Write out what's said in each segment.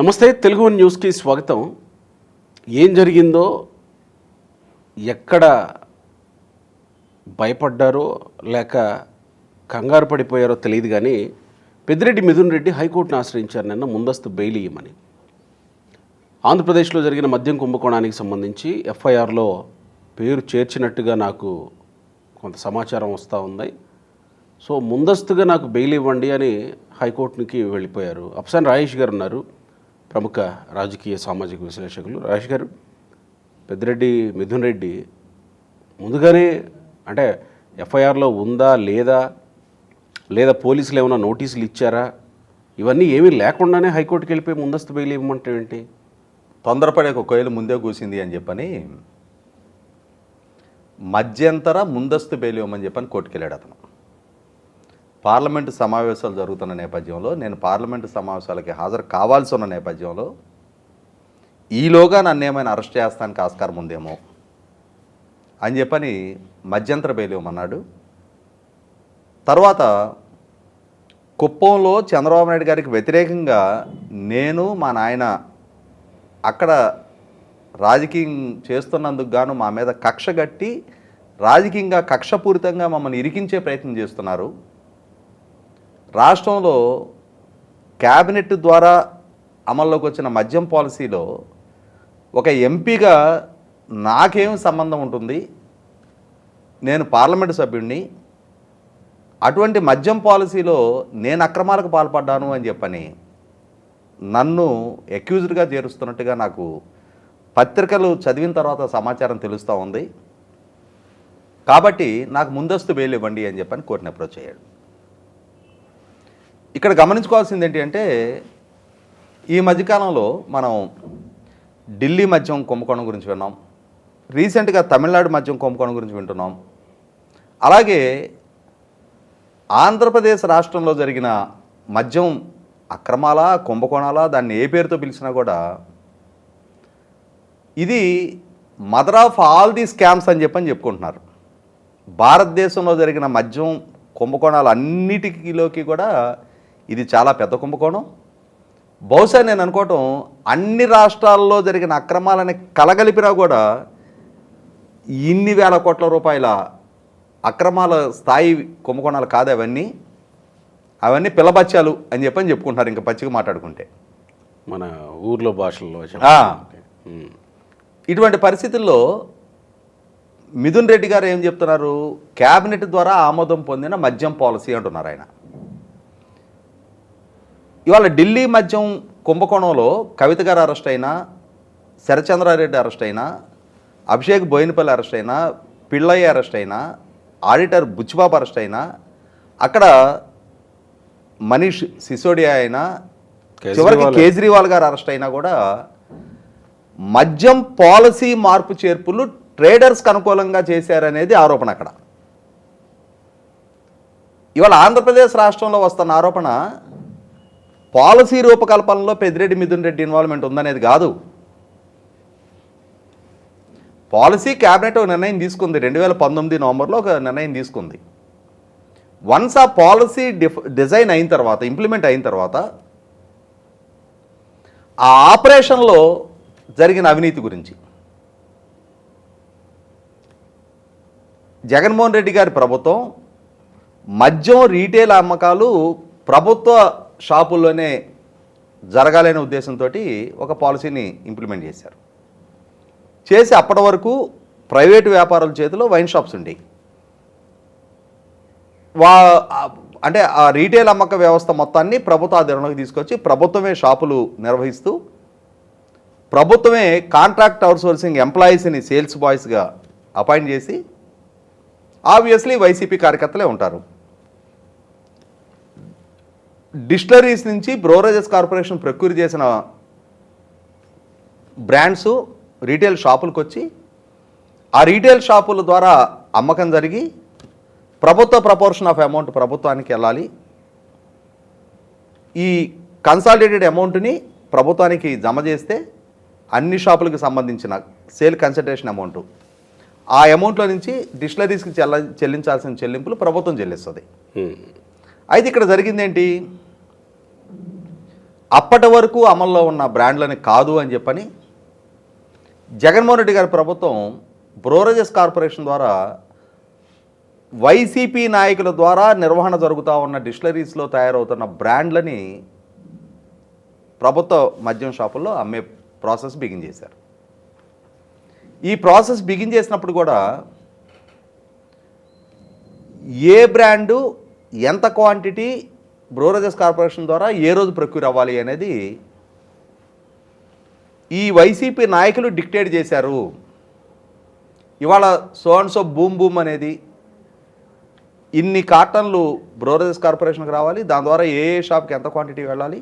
నమస్తే తెలుగు వన్ న్యూస్కి స్వాగతం. ఏం జరిగిందో ఎక్కడ భయపడ్డారో లేక కంగారు పడిపోయారో తెలియదు కానీ పెద్దిరెడ్డి మిథున్ రెడ్డి హైకోర్టును ఆశ్రయించారు నిన్న ముందస్తు బెయిల్ ఇవ్వమని. ఆంధ్రప్రదేశ్లో జరిగిన మద్యం కుంభకోణానికి సంబంధించి ఎఫ్ఐఆర్లో పేరు చేర్చినట్టుగా నాకు కొంత సమాచారం వస్తూ ఉంది. సో ముందస్తుగా నాకు బెయిల్ ఇవ్వండి అని హైకోర్టుకి వెళ్ళిపోయారు. అఫ్సాన్ రాయేష్ గారు ఉన్నారు, ప్రముఖ రాజకీయ సామాజిక విశ్లేషకులు. రాజేష్ గారు, పెద్దిరెడ్డి మిథున్ రెడ్డి ముందుగానే అంటే ఎఫ్ఐఆర్లో ఉందా లేదా పోలీసులు ఏమైనా నోటీసులు ఇచ్చారా, ఇవన్నీ ఏమీ లేకుండానే హైకోర్టుకి వెళ్ళిపోయి ముందస్తు బెయిల్ ఇవ్వమంటే ఏంటి? తొందరపడే ఒక కోయిలు ముందే కూసింది అని చెప్పని మధ్యంతర ముందస్తు బెయిల్ ఇవ్వమని చెప్పని కోర్టుకు వెళ్ళాడు అతను. పార్లమెంటు సమావేశాలు జరుగుతున్న నేపథ్యంలో, నేను పార్లమెంటు సమావేశాలకి హాజరు కావాల్సి ఉన్న నేపథ్యంలో ఈలోగా నన్ను ఏమైనా అరెస్ట్ చేస్తానికి ఆస్కారం ఉందేమో అని చెప్పని మధ్యంతర బెయిల్ ఇవ్వమన్నాడు. తర్వాత కుప్పంలో చంద్రబాబు నాయుడు గారికి వ్యతిరేకంగా నేను మా నాయన అక్కడ రాజకీయం చేస్తున్నందుకు గాను మా మీద కక్ష కట్టి రాజకీయంగా కక్షపూరితంగా మమ్మల్ని ఇరికించే ప్రయత్నం చేస్తున్నారు. రాష్ట్రంలో క్యాబినెట్ ద్వారా అమల్లోకి వచ్చిన మద్యం పాలసీలో ఒక ఎంపీగా నాకేం సంబంధం ఉంటుంది? నేను పార్లమెంటు సభ్యుడిని. అటువంటి మద్యం పాలసీలో నేను అక్రమాలకు పాల్పడ్డాను అని చెప్పని నన్ను అక్యూజ్డ్గా చేరుస్తున్నట్టుగా నాకు పత్రికలు చదివిన తర్వాత సమాచారం తెలుస్తూ ఉంది. కాబట్టి నాకు ముందస్తు బెయిల్ ఇవ్వండి అని చెప్పని కోర్టుని అప్రోచ్ అయ్యాడు. ఇక్కడ గమనించుకోవాల్సింది ఏంటి అంటే, ఈ మధ్యకాలంలో మనం ఢిల్లీ మద్యం కుంభకోణం గురించి విన్నాం, రీసెంట్గా తమిళనాడు మద్యం కుంభకోణం గురించి వింటున్నాం. అలాగే ఆంధ్రప్రదేశ్ రాష్ట్రంలో జరిగిన మద్యం అక్రమాల కుంభకోణాల, దాన్ని ఏ పేరుతో పిలిచినా కూడా ఇది mother of all the scams అని చెప్పుకుంటున్నారు. భారతదేశంలో జరిగిన మద్యం కుంభకోణాలు అన్నిటిలోకి కూడా ఇది చాలా పెద్ద కుంభకోణం. బహుశా నేను అనుకోవటం అన్ని రాష్ట్రాల్లో జరిగిన అక్రమాలని కలగలిపినా కూడా ఇన్ని వేల కోట్ల రూపాయల అక్రమాల స్థాయి కుంభకోణాలు కాదు అవన్నీ పిల్లబచ్చాలు అని చెప్పుకుంటున్నారు. ఇంకా పచ్చిగా మాట్లాడుకుంటే మన ఊర్లో భాషల్లో ఇటువంటి పరిస్థితుల్లో మిథున్ రెడ్డి గారు ఏం చెప్తున్నారు? క్యాబినెట్ ద్వారా ఆమోదం పొందిన మద్యం పాలసీ అంటున్నారు ఆయన. ఇవాళ ఢిల్లీ మద్యం కుంభకోణంలో కవిత గారు అరెస్ట్ అయినా, శరచంద్రారెడ్డి అరెస్ట్ అయినా, అభిషేక్ బోయినపల్లి అరెస్ట్ అయినా, పిళ్ళయ్య అరెస్ట్ అయినా, ఆడిటర్ బుచ్చిబాబు అరెస్ట్ అయినా, అక్కడ మనీష్ సిసోడియా అయినా, చివరికి కేజ్రీవాల్ గారు అరెస్ట్ అయినా కూడా మద్యం పాలసీ మార్పు చేర్పులు ట్రేడర్స్కి అనుకూలంగా చేశారనేది ఆరోపణ. అక్కడ ఇవాళ ఆంధ్రప్రదేశ్ రాష్ట్రంలో వస్తున్న ఆరోపణ పాలసీ రూపకల్పనలో పెద్దిరెడ్డి మిథున్ రెడ్డి ఇన్వాల్వ్మెంట్ ఉందనేది కాదు. పాలసీ క్యాబినెట్ ఒక నిర్ణయం తీసుకుంది, 2019 నవంబర్లో ఒక నిర్ణయం తీసుకుంది. వన్స్ ఆ పాలసీ డిజైన్ అయిన తర్వాత, ఇంప్లిమెంట్ అయిన తర్వాత ఆ ఆపరేషన్లో జరిగిన అవినీతి గురించి జగన్మోహన్ రెడ్డి గారి ప్రభుత్వం మద్యం రీటైల్ అమ్మకాలు ప్రభుత్వ షాపుల్లోనే జరగాలనే ఉద్దేశంతో ఒక పాలసీని ఇంప్లిమెంట్ చేసి అప్పటి వరకు ప్రైవేటు వ్యాపారుల చేతిలో వైన్ షాప్స్ ఉండేవి. అంటే ఆ రీటైల్ అమ్మక వ్యవస్థ మొత్తాన్ని ప్రభుత్వ ఆధీనంలోకి తీసుకొచ్చి ప్రభుత్వమే షాపులు నిర్వహిస్తూ, ప్రభుత్వమే కాంట్రాక్ట్ అవుట్సోర్సింగ్ ఎంప్లాయీస్ని సేల్స్ బాయ్స్గా అపాయింట్ చేసి, ఆబ్వియస్లీ వైసీపీ కార్యకర్తలే ఉంటారు. డిస్టిలరీస్ నుంచి బ్రోవరేజెస్ కార్పొరేషన్ ప్రొక్యూర్ చేసిన బ్రాండ్స్ రీటైల్ షాపులకు వచ్చి, ఆ రీటైల్ షాపుల ద్వారా అమ్మకం జరిగి ప్రభుత్వ ప్రపోర్షన్ ఆఫ్ అమౌంట్ ప్రభుత్వానికి వెళ్ళాలి. ఈ కన్సాలిడేటెడ్ అమౌంట్ని ప్రభుత్వానికి జమ చేస్తే అన్ని షాపులకు సంబంధించిన సేల్ కన్సిడరేషన్ అమౌంట్, ఆ అమౌంట్లో నుంచి డిస్టిలరీస్కి చెల్లించాల్సిన చెల్లింపులు ప్రభుత్వం చెల్లిస్తుంది. అయితే ఇక్కడ జరిగింది ఏంటి? అప్పటి వరకు అమల్లో ఉన్న బ్రాండ్లని కాదు అని చెప్పని జగన్మోహన్ రెడ్డి గారి ప్రభుత్వం బ్రోరేజెస్ కార్పొరేషన్ ద్వారా వైసీపీ నాయకుల ద్వారా నిర్వహణ జరుగుతూ ఉన్న డిస్టిలరీస్లో తయారవుతున్న బ్రాండ్లని ప్రభుత్వ మద్యం షాపుల్లో అమ్మే ప్రాసెస్ బిగిన్ చేశారు. ఈ ప్రాసెస్ బిగిన్ చేసినప్పుడు కూడా ఏ బ్రాండు ఎంత క్వాంటిటీ బ్రోరేజెస్ కార్పొరేషన్ ద్వారా ఏ రోజు ప్రొక్యూర్ అవ్వాలి అనేది ఈ వైసీపీ నాయకులు డిక్టేట్ చేశారు. ఇవాళ so and so boom boom అనేది ఇన్ని కార్టన్లు బ్రోరేజెస్ కార్పొరేషన్కి రావాలి, దాని ద్వారా ఏ షాప్కి ఎంత క్వాంటిటీ వెళ్ళాలి,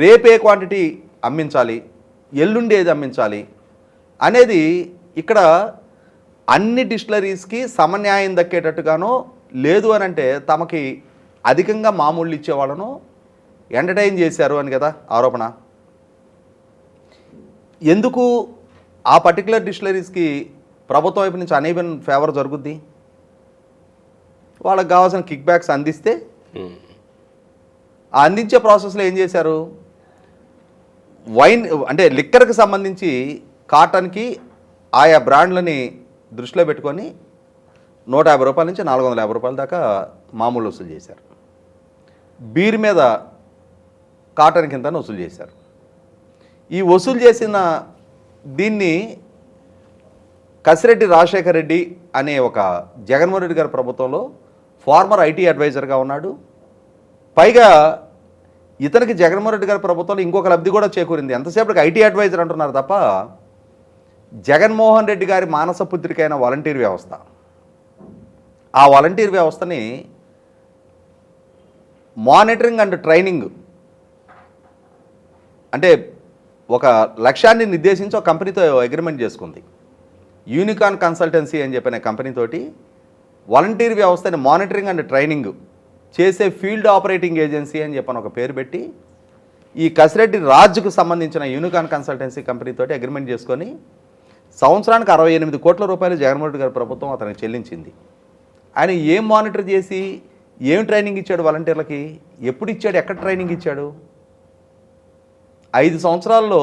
రేపు ఏ క్వాంటిటీ అమ్మించాలి, ఎల్లుండి ఏది అమ్మించాలి అనేది ఇక్కడ అన్ని డిస్టిలరీస్కి సమన్యాయం దక్కేటట్టుగానో లేదు అని అంటే తమకి అధికంగా మామూళ్ళు ఇచ్చేవాళ్ళను ఎంటర్టైన్ చేశారు అని కదా ఆరోపణ. ఎందుకు ఆ పర్టికులర్ డిస్టిలరీస్కి ప్రభుత్వం వైపు నుంచి అనీవెన్ ఫేవర్ జరుగుద్ది? వాళ్ళకి కావాల్సిన కిక్ బ్యాక్స్ అందిస్తే ఆ అందించే ప్రాసెస్లో ఏం చేశారు, వైన్ అంటే లిక్కర్కి సంబంధించి కాటన్కి ఆయా బ్రాండ్లని దృష్టిలో పెట్టుకొని 150 రూపాయల నుంచి 450 రూపాయల దాకా మామూలు వసూలు చేశారు. బీర్ మీద కాటన్ కింద వసూలు చేశారు. ఈ వసూలు చేసిన దీన్ని కసిరెడ్డి రాజశేఖర్ రెడ్డి అనే ఒక జగన్మోహన్ రెడ్డి గారి ప్రభుత్వంలో ఫార్మర్ ఐటీ అడ్వైజర్గా ఉన్నాడు. పైగా ఇతనికి జగన్మోహన్ రెడ్డి గారి ప్రభుత్వంలో ఇంకొక లబ్ధి కూడా చేకూరింది. ఎంతసేపటికి ఐటీ అడ్వైజర్ అంటున్నారు తప్ప జగన్మోహన్ రెడ్డి గారి మానసపుత్రికైన వాలంటీర్ వ్యవస్థ, ఆ వాలంటీర్ వ్యవస్థని మానిటరింగ్ అండ్ ట్రైనింగ్ అంటే ఒక లక్ష్యాన్ని నిర్దేశించి ఒక కంపెనీతో అగ్రిమెంట్ చేసుకుంది. యూనికాన్ కన్సల్టెన్సీ అని చెప్పిన కంపెనీతోటి వాలంటీర్ వ్యవస్థని మానిటరింగ్ అండ్ ట్రైనింగ్ చేసే ఫీల్డ్ ఆపరేటింగ్ ఏజెన్సీ అని చెప్పని ఒక పేరు పెట్టి ఈ కసిరెడ్డి రాజ్కు సంబంధించిన యూనికాన్ కన్సల్టెన్సీ కంపెనీతోటి అగ్రిమెంట్ చేసుకొని సంవత్సరానికి 68 కోట్ల రూపాయలు జగన్మోహన్ రెడ్డి గారి ప్రభుత్వం అతనికి చెల్లించింది. ఆయన ఏం మానిటర్ చేసి ఏం ట్రైనింగ్ ఇచ్చాడు వాలంటీర్లకి, ఎప్పుడు ఇచ్చాడు, ఎక్కడ ట్రైనింగ్ ఇచ్చాడు? 5 సంవత్సరాల్లో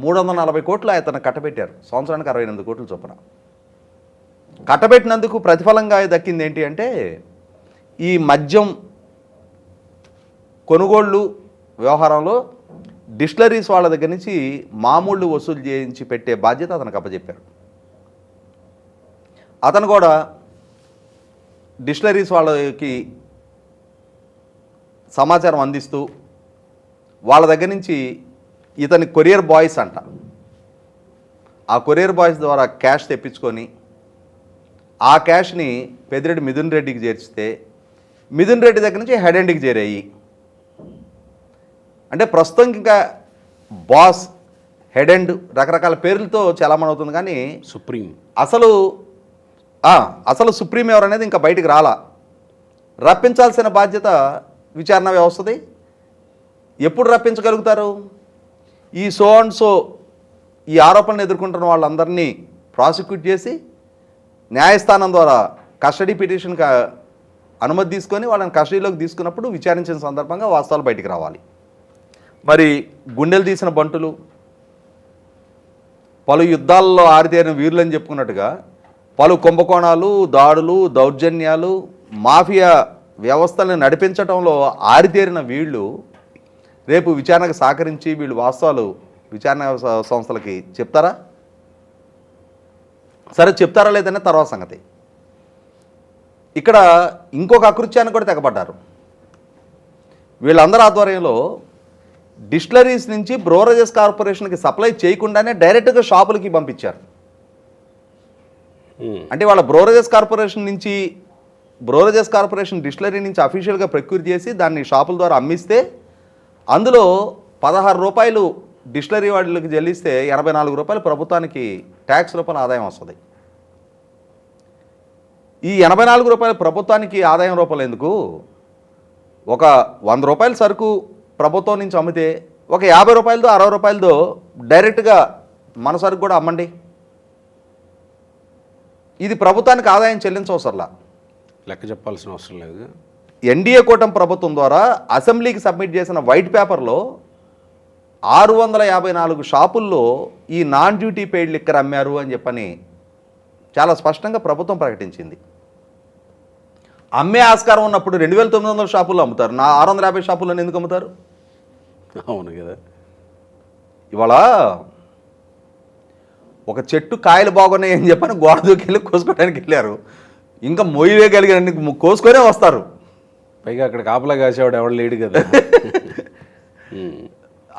340 కోట్లు అతను కట్టబెట్టారు. సంవత్సరానికి 68 కోట్ల చొప్పున కట్టబెట్టినందుకు ప్రతిఫలంగా దక్కింది ఏంటి అంటే ఈ మద్యం కొనుగోళ్ళు వ్యవహారంలో డిస్టిలరీస్ వాళ్ళ దగ్గర నుంచి మామూళ్ళు వసూలు చేయించి పెట్టే బాధ్యత అతనికి అప్పచెప్పారు. అతను కూడా డిస్టిలరీస్ వాళ్ళకి సమాచారం అందిస్తూ వాళ్ళ దగ్గర నుంచి ఇతని కొరియర్ బాయ్స్ అంట, ఆ కొరియర్ బాయ్స్ ద్వారా క్యాష్ తెప్పించుకొని ఆ క్యాష్ని పెద్దిరెడ్డి మిథున్ రెడ్డికి చేర్చితే మిథున్ రెడ్డి దగ్గర నుంచి హెడ్ ఎండ్కి చేరాయి. అంటే ప్రస్తుతం ఇంకా బాస్, హెడ్ ఎండ్ రకరకాల పేర్లతో చలామణి అవుతుంది. కానీ సుప్రీం అసలు సుప్రీం ఎవరనేది ఇంకా బయటికి రాలా. రప్పించాల్సిన బాధ్యత విచారణ వ్యవస్థది. ఎప్పుడు రప్పించగలుగుతారు? ఈ సో అండ్ సో ఈ ఆరోపణలు ఎదుర్కొంటున్న వాళ్ళందరినీ ప్రాసిక్యూట్ చేసి న్యాయస్థానం ద్వారా కస్టడీ పిటిషన్కి అనుమతి తీసుకొని వాళ్ళని కస్టడీలోకి తీసుకున్నప్పుడు విచారించిన సందర్భంగా వాస్తవాలు బయటికి రావాలి. మరి గుండెలు తీసిన బంటులు, పలు యుద్ధాల్లో ఆరితేరిన వీరులని చెప్పుకున్నట్టుగా పలు కుంభకోణాలు, దాడులు, దౌర్జన్యాలు, మాఫియా వ్యవస్థలను నడిపించడంలో ఆరితేరిన వీళ్ళు రేపు విచారణకు సహకరించి వీళ్ళు వాస్తవాలు విచారణ సంస్థలకి చెప్తారా? సరే, చెప్తారా లేదనే తర్వాత సంగతి. ఇక్కడ ఇంకొక అకృత్యాన్ని కూడా తెగబడ్డారు. వీళ్ళందరి ఆధ్వర్యంలో డిస్టిలరీస్ నుంచి బ్రోరేజెస్ కార్పొరేషన్కి సప్లై చేయకుండానే డైరెక్ట్గా షాపులకి పంపించారు. అంటే వాళ్ళ బ్రోరేజెస్ కార్పొరేషన్ డిస్టిలరీ నుంచి అఫీషియల్గా ప్రొక్యూర్ చేసి దాన్ని షాపుల ద్వారా అమ్మిస్తే అందులో 16 రూపాయలు డిస్టిలరీ వాళ్ళకి చెల్లిస్తే 84 రూపాయలు ప్రభుత్వానికి ట్యాక్స్ రూపాయల ఆదాయం వస్తుంది. ఈ 84 రూపాయలు ప్రభుత్వానికి ఆదాయం రూపాయలు ఎందుకు? ఒక 100 రూపాయల సరుకు ప్రభుత్వం నుంచి అమ్మితే ఒక 50 రూపాయలతో 60 రూపాయలతో డైరెక్ట్గా మన సరుకు కూడా అమ్మండి. ఇది ప్రభుత్వానికి ఆదాయం చెల్లించవసరంలా, లెక్క చెప్పాల్సిన అవసరం లేదు. ఎన్డీఏ కూటమి ప్రభుత్వం ద్వారా అసెంబ్లీకి సబ్మిట్ చేసిన వైట్ పేపర్లో 654 షాపుల్లో ఈ నాన్ డ్యూటీ పెయిడ్ లిక్కర్ అమ్మారు అని చెప్పని చాలా స్పష్టంగా ప్రభుత్వం ప్రకటించింది. అమ్మే ఆస్కారం ఉన్నప్పుడు 2900 షాపుల్లో అమ్ముతారు, 650 షాపుల్లో ఎందుకు అమ్ముతారు? అవును కదా. ఇవాళ ఒక చెట్టు కాయలు బాగున్నాయి అని చెప్పని గోడ దూకెళ్ళి కోసుకోవడానికి వెళ్ళారు, ఇంకా మొయ్యగలిగిన కోసుకొనే వస్తారు. పైగా అక్కడ కాపలా కాసేవాడు ఎవడు లేడు కదా.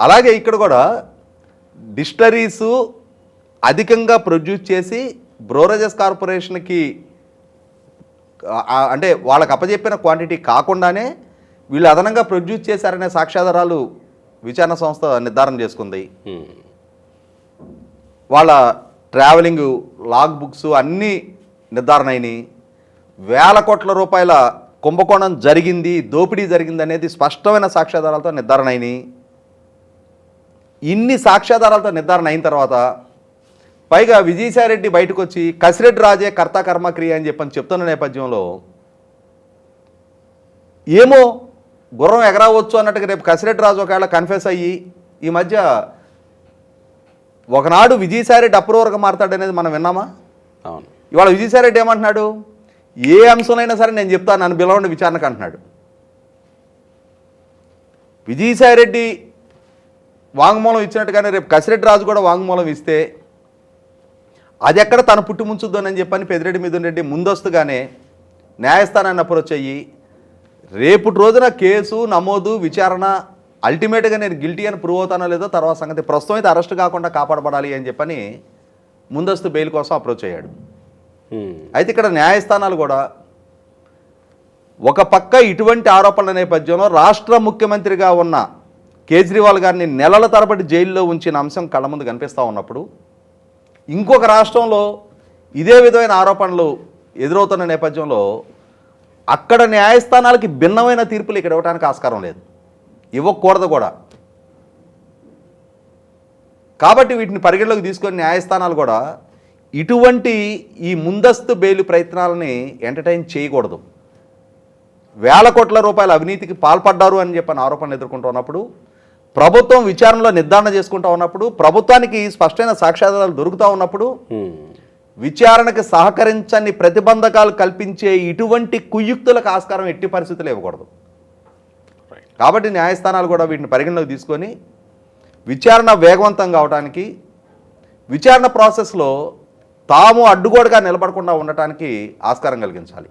అలాగే ఇక్కడ కూడా డిస్టరీసు అధికంగా ప్రొడ్యూస్ చేసి బ్రోరేజెస్ కార్పొరేషన్కి అంటే వాళ్ళకి అప్పచెప్పిన క్వాంటిటీ కాకుండానే వీళ్ళు అదనంగా ప్రొడ్యూస్ చేశారనే సాక్ష్యాధారాలు విచారణ సంస్థ నిర్ధారణ చేసుకుంది. వాళ్ళ ట్రావెలింగ్ లాగ్ బుక్స్ అన్నీ నిర్ధారణ అయినాయి. వేల కోట్ల రూపాయల కుంభకోణం జరిగింది, దోపిడీ జరిగింది అనేది స్పష్టమైన సాక్ష్యాధారాలతో నిర్ధారణ అయినాయి. ఇన్ని సాక్ష్యాధారాలతో నిర్ధారణ అయిన తర్వాత పైగా విజయసాయిరెడ్డి బయటకు వచ్చి కసిరెడ్డి రాజే కర్త కర్మ క్రియ అని చెప్పని చెప్తున్న నేపథ్యంలో ఏమో గుర్రం ఎగరవచ్చు అన్నట్టుగా రేపు కసిరెడ్డి రాజు ఒకవేళ కన్ఫెస్ అయ్యి ఈ మధ్య ఒకనాడు విజయసాయిరెడ్డి అప్రూవర్గా మారతాడనేది మనం విన్నామా? అవును. ఇవాళ విజయసాయిరెడ్డి ఏమంటున్నాడు, ఏ అంశంలో సరే నేను చెప్తాను, నన్ను పిలవండి విచారణకు అంటున్నాడు. విజయసాయిరెడ్డి వాంగ్మూలం ఇచ్చినట్టుగానే రేపు కసిరెడ్డి రాజు కూడా వాంగ్మూలం ఇస్తే అది ఎక్కడ తను పుట్టుముంచుద్దని చెప్పని పెద్దిరెడ్డి మిథున్ రెడ్డి ముందస్తుగానే న్యాయస్థానాన్ని అప్రోచ్ అయ్యి రేపటి రోజున కేసు నమోదు విచారణ అల్టిమేట్గా నేను గిల్టీ అని ప్రూవ్ అవుతానో లేదో తర్వాత సంగతి, ప్రస్తుతం అయితే అరెస్ట్ కాకుండా కాపాడబడాలి అని చెప్పని ముందస్తు బెయిల్ కోసం అప్రోచ్ అయ్యాడు. అయితే ఇక్కడ న్యాయస్థానాలు కూడా ఒక పక్క ఇటువంటి ఆరోపణల నేపథ్యంలో రాష్ట్ర ముఖ్యమంత్రిగా ఉన్న కేజ్రీవాల్ గారిని నెలల తరబడి జైల్లో ఉంచిన అంశం కళ్ళ ముందు కనిపిస్తూ ఉన్నప్పుడు ఇంకొక రాష్ట్రంలో ఇదే విధమైన ఆరోపణలు ఎదురవుతున్న నేపథ్యంలో అక్కడ న్యాయస్థానాలకి భిన్నమైన తీర్పులు ఇక్కడ ఇవ్వడానికి ఆస్కారం లేదు, ఇవ్వకూడదు కూడా. కాబట్టి వీటిని పరిగణలోకి తీసుకొని న్యాయస్థానాలు కూడా ఇటువంటి ఈ ముందస్తు బెయిల్ ప్రయత్నాలని ఎంటర్టైన్ చేయకూడదు. వేల కోట్ల రూపాయల అవినీతికి పాల్పడ్డారు అని చెప్పని ఆరోపణలు ఎదుర్కొంటూ ఉన్నప్పుడు, ప్రభుత్వం విచారణలో నిర్ధారణ చేసుకుంటూ ఉన్నప్పుడు, ప్రభుత్వానికి స్పష్టమైన సాక్ష్యాధారాలు దొరుకుతూ ఉన్నప్పుడు విచారణకు సహకరించని ప్రతిబంధకాలు కల్పించే ఇటువంటి కుయుక్తులకు ఆస్కారం ఎట్టి పరిస్థితులు ఇవ్వకూడదు. కాబట్టి న్యాయస్థానాలు కూడా వీటిని పరిగణలోకి తీసుకొని విచారణ వేగవంతం కావడానికి, విచారణ ప్రాసెస్లో తాము అడ్డుగోడగా నిలబడకుండా ఉండటానికి ఆస్కారం కలిగించాలి.